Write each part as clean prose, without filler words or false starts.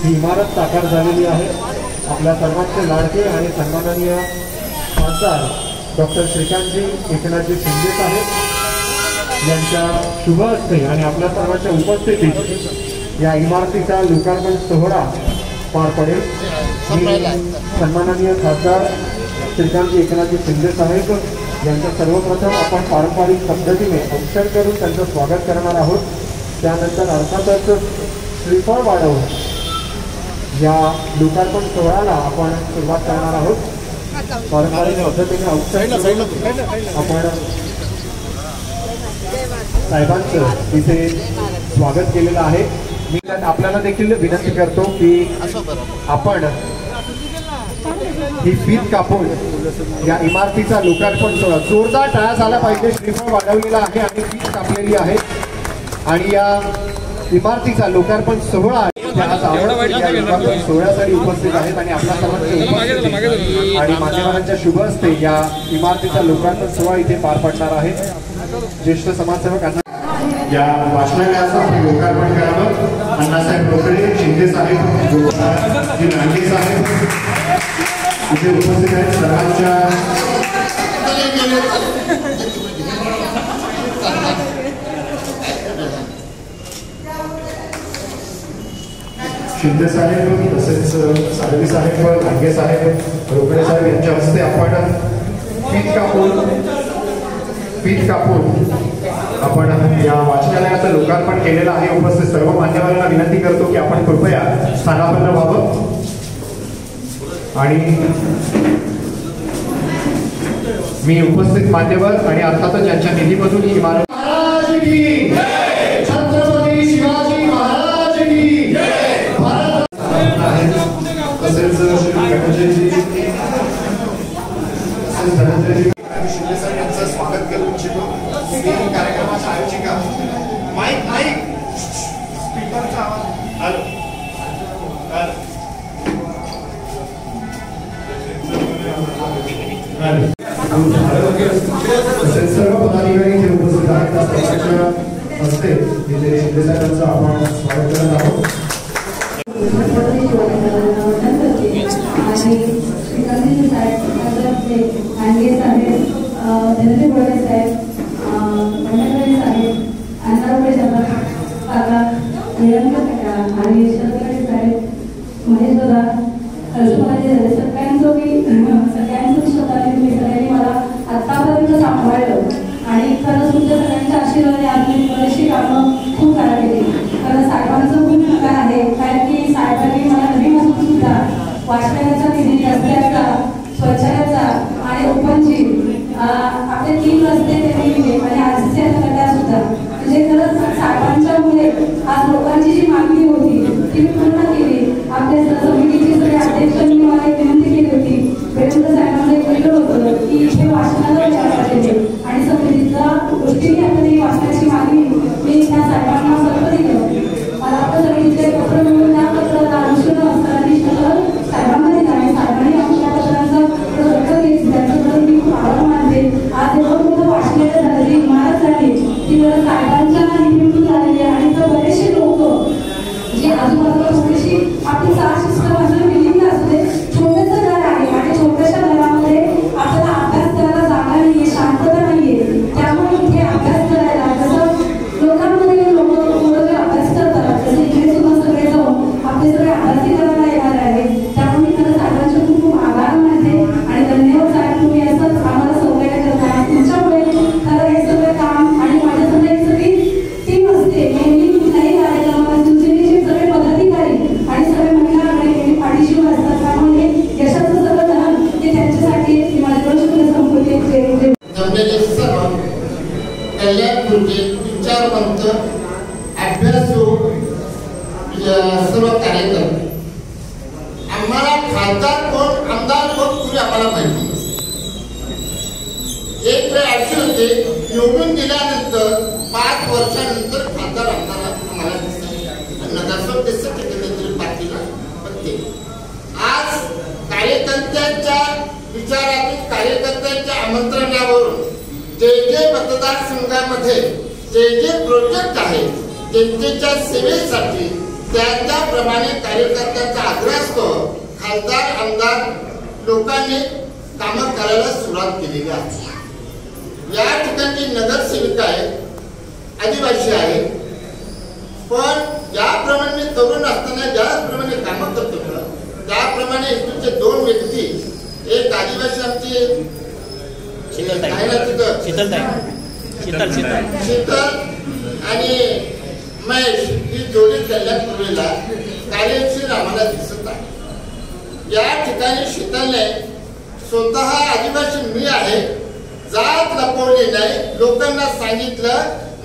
ही इमारत साकार झालेली आहे। आपल्या सर्वांचे लाडके आणि सन्माननीय खासदार डॉक्टर श्रीकांतजी एकनाथजी शिंदे साहेब यांच्या शुभ हस्ते आणि आपल्या सर्वांच्या उपस्थितीत या इमारतीचा लोकार्पण सोहळा पार पडेल। सन्माननीय खासदार श्रीकांतजी एकनाथजी शिंदे साहेब यांचं सर्वप्रथम आपण पारंपरिक पद्धतीने औक्षण करून त्यांचं स्वागत करणार आहोत। त्यानंतर अर्थातच श्रीफळ वाढवून या लोकार्पण सोहळ्याला आपण सुरुवात करणार आहोत। पारंपरिक पद्धतीने औक्षण आपण साहेबांचं इथे स्वागत केलेलं आहे। मी आपल्याला देखील विनंती करतो की आपण ही फीत कापून या इमारतीचा लोकार्पण सोहळा जोरदार टाळ्या झाला पाहिजे। श्रीफळ वाढवलेला आहे आणि फीत कापलेली आहे आणि या इमारतीचा लोकार्पण सोहळा सोहळ्यासाठी उपस्थित आहेत आणि आपल्या सर्वांचे आणि मान्यवरांच्या शुभ हस्ते या इमारतीचा लोकार्पण सोहळा इथे पार पडणार आहे। ज्येष्ठ समाजसेवकांना या वाचनालयाचं लोकार्पण करावं। अण्णासाहेब रोकडे, शिंदे साहेब, नांगे साहेब इथे उपस्थित आहेत। सर्वांच्या शिंदे साहेब तसेच साळवी साहेब, नांगे साहेब, रोकडे साहेब यांच्या हस्ते आपण फीत कापून आपण या वाचनालयाचं लोकार्पण केलेलं आहे। उपस्थित सर्व मान्यवरांना विनंती करतो की आपण कृपया स्थानापन्न व्हावं आणि मी उपस्थित मान्यवर आणि अर्थातच ज्यांच्या निधीमधून ही इमारत छत्रपती शिवाजी महाराज की तसेच शिंदे साहेब यांचं स्वागत करू इच्छितो। कार्यक्रमाच्या आयोजिका माईक स्पीकरचा आवाज सर्व पदाधिकारी इथे उपस्थित आहेत। हस्ते इथे शिंदे साहेबांचं आपण स्वागत करत आहोत। आतापर्यंत सांभाळलं आणि खरंच तुमच्या सगळ्यांच्या आशीर्वादाने आपली बरीचशी कामं खूप काळात केली। खरं साहेबांचं खूप उपकार आहे, कारण की साहेबांनी मला घरीपासून सुद्धा वाचनालयाचा निधी, रस्त्याचा, शौचालयाचा आणि ओपनची आपले 3 रस्ते त्यांनी दिले आणि आरसीसी गटार सुद्धा। म्हणजे खरंच साहेबांच्यामुळे आज लोकांची जी मागणी होती ती मी पूर्ण केली। आपल्या समितीचे सगळे अध्यक्षांनी मला एक विनंती केली होती, वेळेला साहेबांचं एक वेगळं होतं की इथे वाचनालय पाहिजे आणि समितीच्या गोष्टीने आपली वाचनाची मागणी मी त्या साहेबांना पत्र दिलं। मला आपल्या समितीचे पत्र मिळून त्या पत्राला अनुसरून असताना साहेबांना दिला आणि साहेबांनी आपल्या पत्रांचं उत्तर दिलं, त्यांच्याबद्दल मी खूप आभार मानते। आज एवढं मोठं वाचनालय झालं, जी इमारत झाली ती मला साहेबांच्या निमित्त झालेली आहे आणि तर बरेचसे लोक जे आजूबाजूला थोडीशी आपली शिस्त माझं बिल्डिंग असू दे, छोटंसं घर आहे आणि छोट्याशा घरामध्ये आपल्याला अभ्यास करायला जागा नाहीये, शांतता नाहीये। त्यामुळे इथे अभ्यास करायला जसं लोकांमध्ये लोक थोडं अभ्यास करतात तसं इकडे सुद्धा सगळे जाऊन आपले सगळे अभ्यासी करायला येणार आहे। त्यामुळे मी खरं साहेबांचे खूप खूप आभार मानते आणि धन्यवाद साहेब, तुम्ही असंच आम्हाला सहकार्य करता। तुमच्यामुळे खरं हे सगळं काम आणि माझ्या सगळी टीम असते नेहमी कुठल्याही कार्यक्रमाला तुमचे सगळे पदाधिकारी आणि सगळे महिला आणि पाठीशी असतात। त्यामुळे यशाचं सगळं धन हे त्यांच्यासाठी माझ्याकडे शुक्र संपत्ती जमलेले सर्व कल्याणपूरचे विचारवंत, अभ्यासू सर्व कार्यकर्ते, आम्हाला खासदार कोण, आमदार कोण तुम्ही आम्हाला माहिती नसते। एक वेळ अशी होते, निवडून दिल्यानंतर 5 वर्षानंतर खासदार आम्हाला दिसतात, नगरसेवक दिसतात पार्टीला। पण ते आज कार्यकर्त्यांच्या विचारातून, कार्यकर्त्यांच्या आमंत्रणावरून जे जे मतदारसंघामध्ये जे जे प्रोजेक्ट आहेत जनतेच्या सेवेसाठी त्याप्रमाणे कार्यकर्त्यांचा आग्रह असतो. खासदार आमदार लोकांनी कामं करायला सुरुवात केलेली आहे. या ठिकाणी नगरसेविका आहे, आदिवासी आहे, पण ज्याप्रमाणे तरुण असताना ज्याप्रमाणे कामं करतो त्याप्रमाणे तुमचे दोन व्यक्ती, एक आदिवासी आमची शीतल आणि महेश ही जोडी कल्याणपूर्वीला कार्यशील आम्हाला दिसत आहे. या ठिकाणी शीतलने स्वतः आदिवासी मी आहे, जात लपवली नाही, लोकांना सांगितलं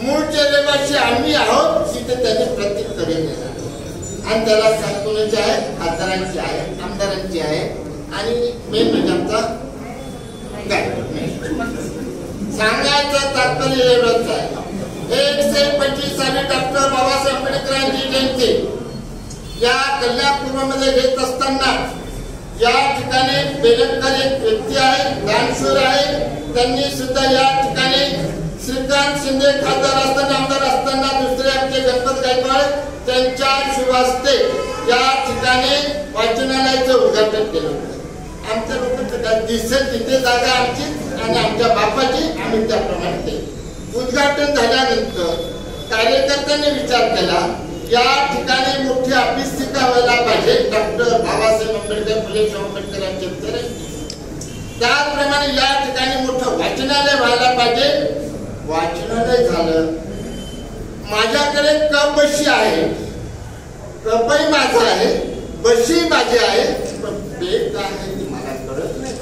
मूळचे रहिवासी आम्ही आहोत, तिथे त्यांनी प्रतीक करून दिला. आणि त्याला कोणाची आहे, खासदारांची आहे, आमदारांची आहे आणि मेन म्हणजे आमचा सांगायचं तात्पर्य एवढंच आहे. 125 डॉक्टर बाबासाहेब आंबेडकरांची जयंती या कल्याणपूर्वमध्ये घेत असताना या ठिकाणी बेलटकर एक व्यक्ती आहे, दानशूर आहे, त्यांनी सुद्धा या ठिकाणी श्रीकांत शिंदे खासदार असताना आमदार असताना दुसरे आमचे गणपत गायकवाड त्यांच्या शुभहस्ते या ठिकाणी वाचनालयाचं उद्घाटन केलं होतं. आमच्या लोकांचं दिसेल तिथे जागा आमची आणि आमच्या बापाची, आम्ही त्याप्रमाणे ते उद्घाटन झाल्यानंतर कार्यकर्त्यांनी विचार केला या ठिकाणी मोठी अभ्यासिका व्हायला पाहिजे, डॉक्टर बाबासाहेब आंबेडकर फुले शाहू आंबेडकरांचे उत्तर. त्याचप्रमाणे या ठिकाणी मोठं वाचनालय व्हायला पाहिजे. वाचनालय झालं. माझ्याकडे कप बशी आहे, कपही माझा आहे, बशी माझी आहे, पण बेट काय आहे ती मला कळत नाही.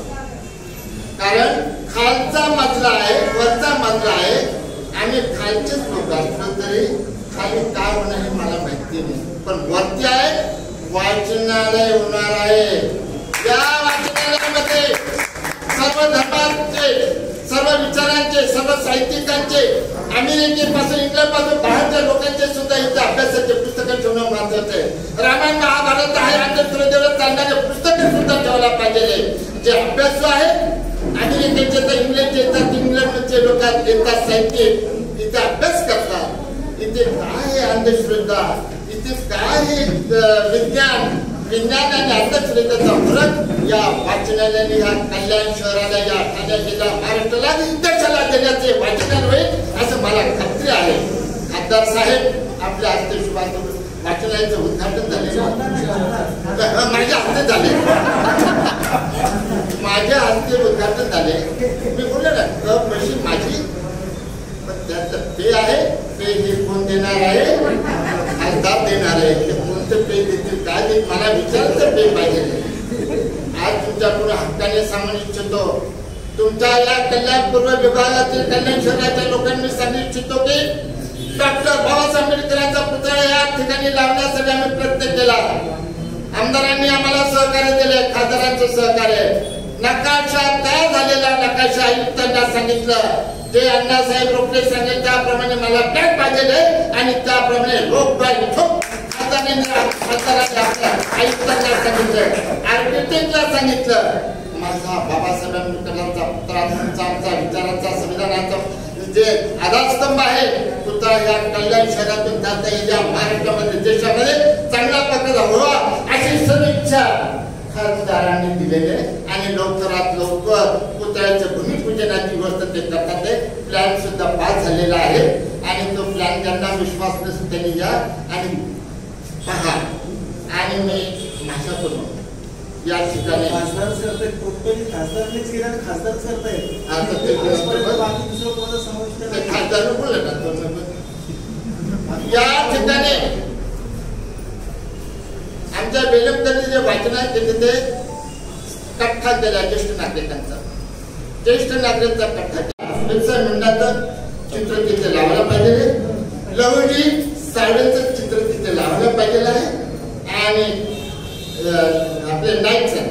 कारण खालचा मजला आहे, वरचा मजला आहे, आम्ही खालचेच लोक असलो तरी खाली काय होणार हे मला माहिती नाही, पण वरती आहे वाचनालय होणार आहे. या वाचनालयामध्ये सर्व धर्मांचे, सर्व विचारांचे, सर्व साहित्यिकांचे, अमेरिकेपासून इंग्लंडपासून बाहेरच्या लोकांचे सुद्धा इथे अभ्यासाचे पुस्तकं ठेवणं महत्वाचं आहे. रामायण महाभारत आहे आंध्र चालणारे पुस्तकं सुद्धा ठेवायला पाहिजे. जे अभ्यासू आहे अमेरिकेचे तर इंग्लंडचे येतात, इंग्लंडचे लोक येतात, साहित्यिक इथे अभ्यास करतात. इथे काय आहे अंधश्रद्धा, इथे काय आहे विज्ञान, विज्ञान आणि अंधश्रद्धेचा फरक या वाचनालयाने या कल्याण शहराला, या ठाणे जिल्हा महाराष्ट्राला देशाला देण्याचे वाचनालय होईल असं मला खात्री आहे. खासदार साहेब आपल्या हस्ते शुभारंभ वाचनालयाचं उद्घाटन झाले, माझ्या हस्ते झाले, माझ्या हस्ते उद्घाटन झाले. मी बोलले ना कप बशी माझी, पण त्याचं पे आहे, पे हे कोण देणार आहे, खासदार देणार आहे. ते कोणतं पे देतील काय देतील मला विचारायचं पे पाहिजे. आज तुमच्याकडून हक्काने सांगू इच्छितो, तुमच्या या कल्याण पूर्व विभागातील कल्याण शहराच्या लोकांनी सांगू इच्छितो की डॉक्टर बाबासाहेब आंबेडकरांचा पुतळा या ठिकाणी लावण्यासाठी आम्ही प्रयत्न केला. आमदारांनी आम्हाला सहकार्य दिले, खासदारांचं सहकार्य. नकाशा तयार झालेला नकाशा आयुक्तांना सांगितलं, जे अण्णासाहेब रोकडे सांगेल त्याप्रमाणे मला टॅग पाहिजे आणि त्याप्रमाणे रोख आयुक्तांना सांगितलं, आर्किटेक्टला सांगितलं. माझा बाबासाहेब आंबेडकरांचा पुतळा आमचा विचारांचा संविधानाचा जे आधारस्तंभ आहे पुतळा या कल्याण शहरातून जाता येईल, या महाराष्ट्रामध्ये देशामध्ये चांगला प्रकार व्हावा अशी सदिच्छा खासदारांनी दिलेले आणि लवकरात लवकर पुतळ्याच्या भूमिपूजनाची गोष्ट ते करतात. प्लॅन सुद्धा पास झालेला आहे आणि तो प्लॅन ज्यांना विश्वास नसेल त्यांनी या आणि पहा. आणि मी माझ्याकडून या ठिकाणी खासदार करते, टोटली खासदारनेच केलं, खासदारच करताय. खासदार बोलले ना या ठिकाणी आमच्या बेलमकरने जे वाचन आहे तिथे कठ्ठा केला ज्येष्ठ नागरिकांचा, ज्येष्ठ नागरिकांचा कठ्ठा बिरसा मुंडाचं चित्र तिथे लावलं पाहिजे, लहुजी साडेचं चित्र तिथे लावलं पाहिजे आहे आणि आपले नाईकचं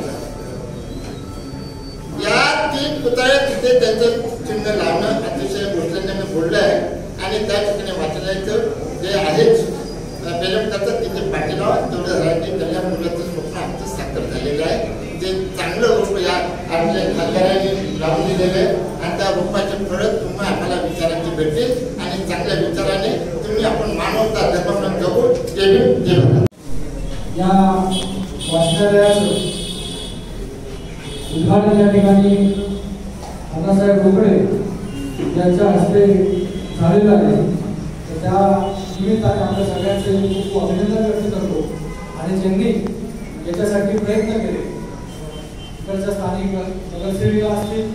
या 3 पुतळे तिथे त्यांचं चिन्ह लावणं अतिशय गोष्टींना बोललं आहे. आणि त्या ठिकाणी वाचनालयाचं जे आहेच बेलमकरचं तिथे पाठीलावा तेवढं राहते कल्याण मुलाचं स्वप्न आमचं साकार झालेलं आहे. जे चांगलं रूप या आपल्या खासदारांनी लावून दिलेलं आहे आणि त्या रूपाचे फळं तुम्हाला आम्हाला विचारांची भेटतील आणि चांगल्या विचाराने तुम्ही आपण मानवता धर्म जगू. जय भीम, जय भारत. या वाचनालयाचं उद्घाटन या ठिकाणी अण्णासाहेब रोकडे यांच्या हस्ते झालेलं आहे. तर त्या निमित्ताने आपल्या सगळ्यांचे खूप खूप अभिनंदन व्यक्त करतो. आणि ज्यांनी याच्यासाठी प्रयत्न केले इकडच्या स्थानिक नगरसेविका असतील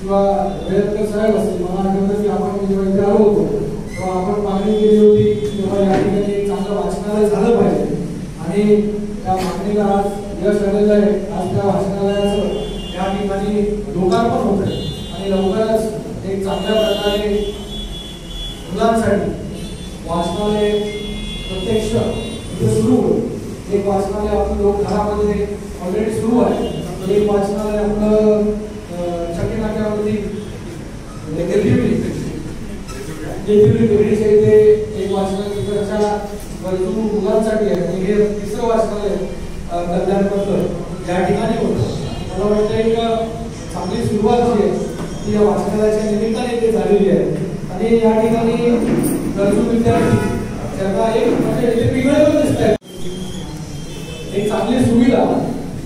किंवा वेळेकर साहेब असतील. मला आठवतं की आपण जेव्हा इथे आलो होतो तेव्हा आपण मागणी केली होती तेव्हा या ठिकाणी एक चांगलं वाचनालय झालं पाहिजे आणि त्या मागणीला आज यश आलेलं आहे. आज त्या वाचनालयाचं या ठिकाणी लोकार्पण होत आहे आणि लवकरच एक चांगल्या प्रकारे मुलांसाठी वाचनालय प्रत्यक्ष इथे सुरू होईल. एक वाचनालय आपलं लोकघरामध्ये ऑलरेडी सुरू आहे. एक वाचनालय आपलं चक्की नाक्यावरती इथे एक वाचनालय तिकडच्या गरजू मुलांसाठी आहे आणि हे तिसरं वाचनालय कल्याणपत्र या ठिकाणी होतं. मला वाटतं एक चांगली सुरुवात जी आहे ती या वाचनालयाच्या निमित्ताने इथे झालेली आहे. आणि या ठिकाणी गरजू विद्यार्थी ज्यांना एक म्हणजे इथे वेगळे पण दिसत आहे. एक चांगली सुविधा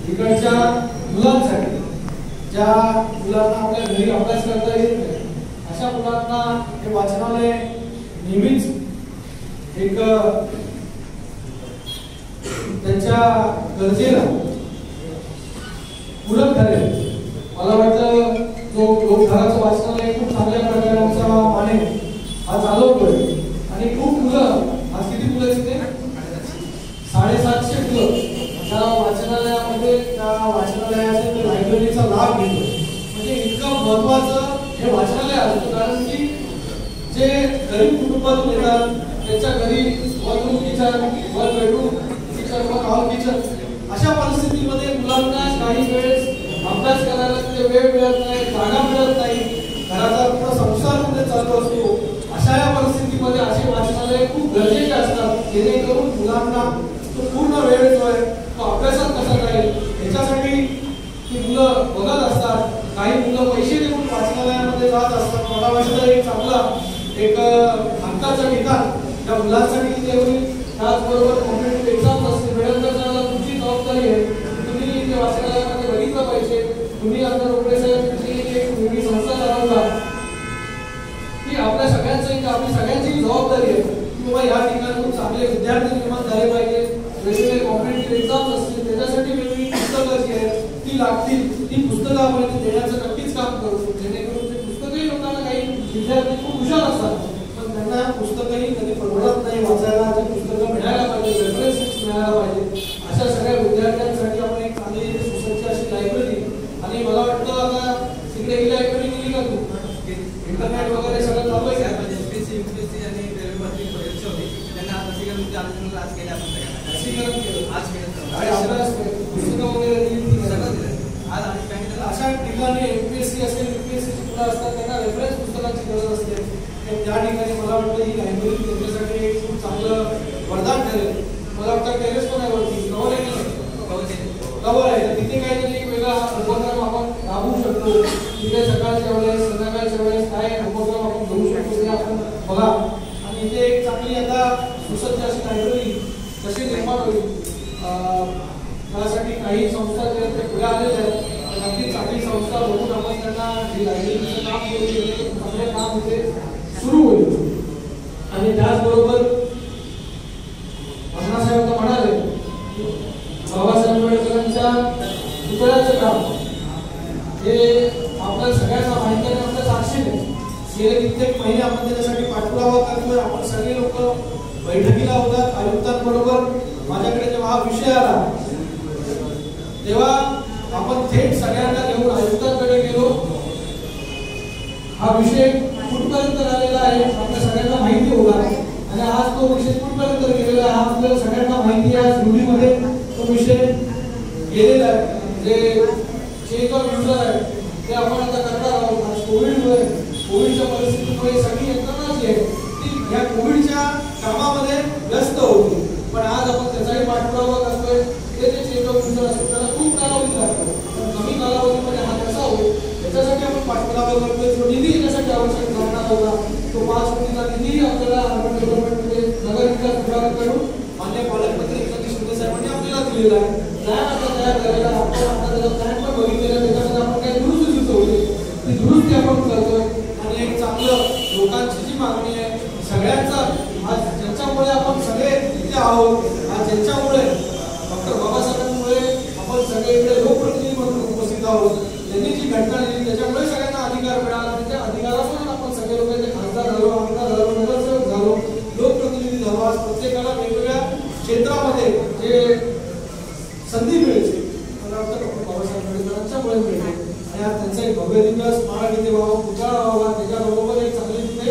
इकडच्या मुलांसाठी ज्या मुलांना आपल्या घरी अभ्यास करता येत नाही अशा मुलांना हे वाचनालय नेहमीच एक त्यांच्या गरजेला पूरक ठरेल. मला वाटतं जो लोकघराचं वाचनालय खूप चांगल्या प्रकारे आमचा माने हा चालवतोय आणि खूप मुलं आज किती मुलं तिथे 750 मुलं त्या वाचनालयामध्ये त्या वाचनालयाच्या लायब्ररीचा लाभ घेतो. म्हणजे इतकं महत्वाचं हे वाचनालय असतं कारण की जे गरीब कुटुंबातून येतात त्यांच्या घरी one room kitchen one bedroom kitchen one hall kitchen अशा परिस्थितीमध्ये मुलांना काही वेळेस अभ्यास करायला तिथे वेळ मिळत नाही, जागा मिळत नाही, घराचा पूर्ण संसार मध्ये चालू असतो. अशा या परिस्थितीमध्ये असे वाचनालय खूप गरजेचे असतात जेणेकरून मुलांना तो पूर्ण वेळ जो आहे तो अभ्यासात कसा जाईल याच्यासाठी ही मुलं बघत असतात. काही मुलं पैसे देऊन वाचनालयामध्ये जात असतात. मला वाटतं एक चांगला एक हक्काचं ठिकाण त्या मुलांसाठी तिथे होईल. त्याचबरोबर कॉम्पिटेटिव्ह एक्झाम असते वेळेला तुमची जबाबदारी आहे तुम्ही ते वाचनालयामध्ये बघितलं पाहिजे. तुम्ही आता रोकडे साहेब तुमची एक वेगळी संस्था चालवता की आपल्या सगळ्यांचं एक आपली सगळ्यांची जबाबदारी आहे की बाबा या ठिकाणी चांगले विद्यार्थी निर्माण झाले पाहिजे. वेगवेगळे कॉम्पिटेटिव्ह एक्झाम असतील त्याच्यासाठी वेगवेगळी पुस्तकं जी आहेत ती लागतील. ती पुस्तकं आपण इथे देण्याचं नक्कीच काम करू जेणेकरून ते पुस्तकही लोकांना काही विद्यार्थी खूप हुशार असतात पण त्यांना पुस्तकही कधी परवडत नाही वाचायला. ते पुस्तकं मिळायला पाहिजे, रेफरन्स बुक्स मिळायला पाहिजे. अशा सगळ्या विद्यार्थ्यांसाठी आपण एक चांगली सुसज्ज अशी लायब्ररी आणि मला वाटतं आता तिकडे ही लायब्ररी केली का तू इंटरनेट वगैरे सगळं चालू आहे का? UPSC आणि रेल्वेवरती परीक्षा होती त्यांना आज लसीकरण आंदोलन आज केलं आपण सगळ्यांना लसीकरण केलं आज केलं आणि अभ्यास पुस्तकं वगैरे दिली सगळं दिलं आज आणि सांगितलं. अशा ठिकाणी MPSC असेल UPSC ची मुलं असतात त्यांना रेफरन्स पुस्तकांची गरज असते. त्या ठिकाणी मला वाटतं ही लायब्ररी त्यांच्यासाठी एक खूप चांगलं वरदान ठरेल. मला वाटतं टेरेस पण आहे वरती कवर आहे कवर आहे तिथे काहीतरी एक वेगळा उपक्रम आपण राबवू शकतो. तिथे सकाळच्या वेळेस संध्याकाळच्या वेळेस काय उपक्रम आपण घेऊ शकतो ते आपण बघा. आणि इथे एक चांगली आता सुसज्ज अशी लायब्ररी कशी निर्माण होईल त्यासाठी काही संस्था जे आहेत ते पुढे आलेल्या आहेत. नक्की चांगली संस्था बघून आपण त्यांना ही लायब्ररीचं काम करू चांगले काम इथे सुरू होईल. आणि त्याचबरोबर अण्णासाहेब म्हणाले बाबासाहेब आंबेडकरांच्या पुतळ्याचं काम हे आपल्या सगळ्यांना माहिती आहे. आपल्या साक्षीने गेले कित्येक महिने आपण त्याच्यासाठी पाठपुरावा करतोय. आपण सगळे लोक बैठकीला होतात आयुक्तांबरोबर. माझ्याकडे जेव्हा हा विषय आला तेव्हा आपण थेट सगळ्यांना घेऊन आयुक्तांकडे गेलो. हा विषय कुठपर्यंत आलेला आहे आपल्या सगळ्यांना माहिती होता आणि आज तो विषय कुठपर्यंत गेलेला आहे आपल्याला सगळ्यांना माहिती आहे. आज निवडीमध्ये तो विषय गेलेला आहे. जे चेकअप युजर आहे ते आपण आता करणार आहोत. आज कोविडच्या परिस्थितीमुळे सगळी यंत्रणा जी आहे ती या कोविडच्या कामामध्ये व्यस्त होती पण आज आपण त्याचाही पाठपुरावा करतोय. ते जे चेकअप युजर असतात त्याला खूप कालावधी लागतो पण कमी कालावधीमध्ये हा कसा होईल याच्यासाठी आपण पाठपुरावा करतोय. जो निधी याच्यासाठी आवश्यक लागणार होता तो 5 कोटीचा निधी आपल्याला अर्बन डेव्हलपमेंटमध्ये नगर विकास विभागाकडून मान्य पालकमंत्री एकनाथ शिंदे साहेबांनी आपल्याला दिलेला आहे. प्लॅन आता तयार करायला आपण आता त्याचा प्लॅन पण बघितलेला, त्याच्यामध्ये आपण काही दुरुस्ती सुचवली, ती दुरुस्ती आपण करतोय. आणि एक चांगलं लोकांची जी मागणी आहे सगळ्यांचा, आज ज्यांच्यामुळे आपण सगळे इथे आहोत, आज ज्यांच्यामुळे डॉक्टर बाबासाहेबांमुळे आपण सगळे इकडे लोकप्रतिनिधी म्हणून उपस्थित आहोत, त्यांनी जी घटना दिली त्याच्यामुळे सगळ्यांना अधिकार मिळाला. त्या अधिकारापासून आपण सगळे लोक इथे खासदार झालो, आमदार झालो, नगरसेवक झालो, लोकप्रतिनिधी झालो. आज प्रत्येकाला वेगवेगळ्या क्षेत्रामध्ये जे संधी मिळते मला वाटतं डॉक्टर बाबासाहेब आंबेडकरांच्यामुळे मिळते. आणि आज त्यांचा एक भव्य दिवस स्मारक इथे व्हावं, पुतळा व्हावा, त्याच्याबरोबर एक चांगली तिथे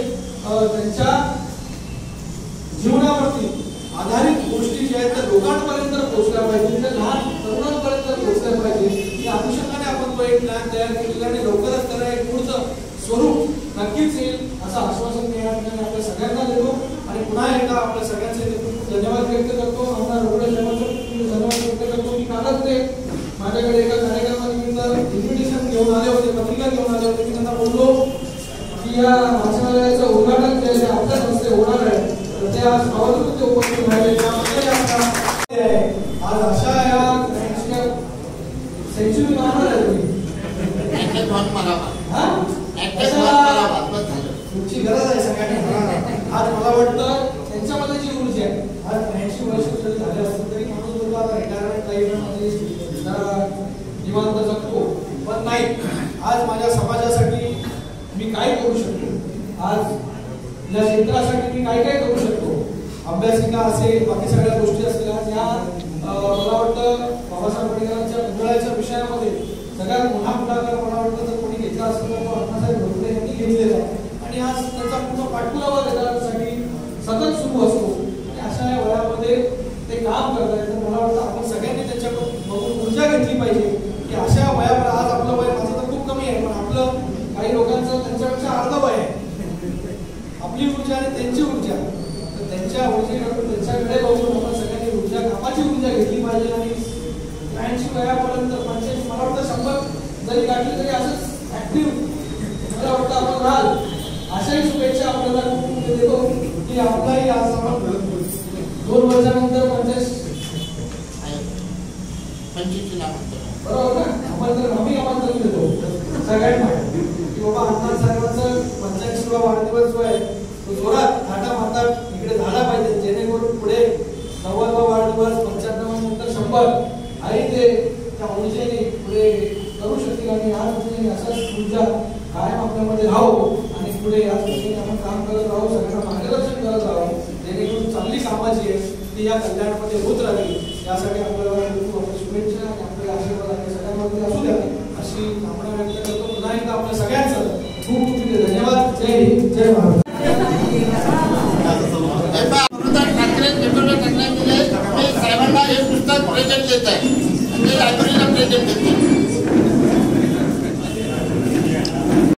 त्यांच्या जीवनावरती आधारित गोष्टी ज्या आहेत त्या लोकांपर्यंत पोहोचल्या पाहिजे, त्या लहान तरुणांपर्यंत पोहोचल्या पाहिजे. या अनुषंगाने आपण तो एक प्लॅन तयार केलेला आणि लवकरच त्याला एक पुढचं स्वरूप नक्कीच येईल असं आश्वासन मी आपल्या सगळ्यांना देतो. आणि पुन्हा एकदा आपल्या सगळ्यांचे खूप धन्यवाद व्यक्त करतो. आमदार रोगडे साहेबांचे धन्यवाद व्यक्त करतो की कालच ते माझ्याकडे एका कार्यक्रमानिमित्त इन्व्हिटेशन घेऊन आले होते, पत्रिका घेऊन आले होते. मी त्यांना बोललो की या वाचनालयाचं उद्घाटन जे आपल्या संस्थे होणार आहे तर ते आज आवडून ते उपस्थित राहिले. आज अशा या सेंचुरी मारणार आहे तुम्ही, तुमची गरज आहे सगळ्यांनी. आज मला वाटतं त्यांच्यामध्ये जी ऊर्जा आहे, आज 80 वर्ष जरी झाले असतील तरी माणूस बोलतो आता रिटायरमेंट लाईफमध्ये जरा निवांत जगतो, पण नाही. आज माझ्या समाजासाठी मी काय करू शकतो, आज या क्षेत्रासाठी मी काय काय करू शकतो, अभ्यासिका असेल, बाकी सगळ्या गोष्टी असतील. आज या मला वाटतं बाबासाहेब आंबेडकरांच्या पुतळ्याच्या विषयामध्ये सगळ्यात मोठा पुढाकार मला वाटतं जर कोणी घेतला असेल तर तो अण्णासाहेब भोसले यांनी घेतलेला आहे. आणि आज त्याचा पूर्ण पाठपुरावा देण्यासाठी सतत सुरू असतो. आणि अशा या वयामध्ये ते काम करतात. तर मला वाटतं आपण सगळ्यांनी त्याच्याकडून बघून ऊर्जा घेतली पाहिजे की अशा वयामध्ये, आज आपलं वय माझं तर खूप कमी आहे, पण आपलं काही लोकांचं त्यांच्यापेक्षा अर्ध वय आहे. आपली ऊर्जा आणि त्यांची ऊर्जा, तर त्यांच्या ऊर्जेकडून त्यांच्याकडे बघून आपण सगळ्यांनी ऊर्जा, कामाची ऊर्जा घेतली पाहिजे. आणि 80 वयापर्यंत 85 मला वाटतं 100 जरी गाठली तरी असंच ऍक्टिव्ह मला वाटतं आपण राहाल. अशाही शुभेच्छा आपल्याला खूप देतो की आपलाही आज आपण 2 वर्षानंतर 25 बरोबर ना, आपण तर आम्ही आमंत्रण देतो सगळ्यांना की बाबा अण्णा साहेबांचं 85वा वाढदिवस जो आहे तो जोरात थाटा मारतात इकडे झाला पाहिजे, जेणेकरून पुढे 90वा वाढदिवस, 95 नंतर 100 आणि ते त्या ऊर्जेने पुढे करू शकतील. आणि आज ऊर्जेने असाच ऊर्जा कायम आपल्यामध्ये राहू आणि पुढे याच गोष्टीने आपण काम करत राहू, सगळ्यांना मार्गदर्शन करत राहू, जेणेकरून चांगली कामाची आहे ती या कल्याणामध्ये होत राहील. यासाठी आपल्याला शुभेच्छा आणि आपल्या आशीर्वाद आणि सगळ्यांमध्ये असू द्या अशी कामना व्यक्त करतो. पुन्हा एकदा आपल्या सगळ्यांचं खूप खूप धन्यवाद. जय हिंद, जय महाराष्ट्र. साहेबांना हे पुस्तक प्रेझेंट देत आहे, ते लायब्ररीला प्रेझेंट देते.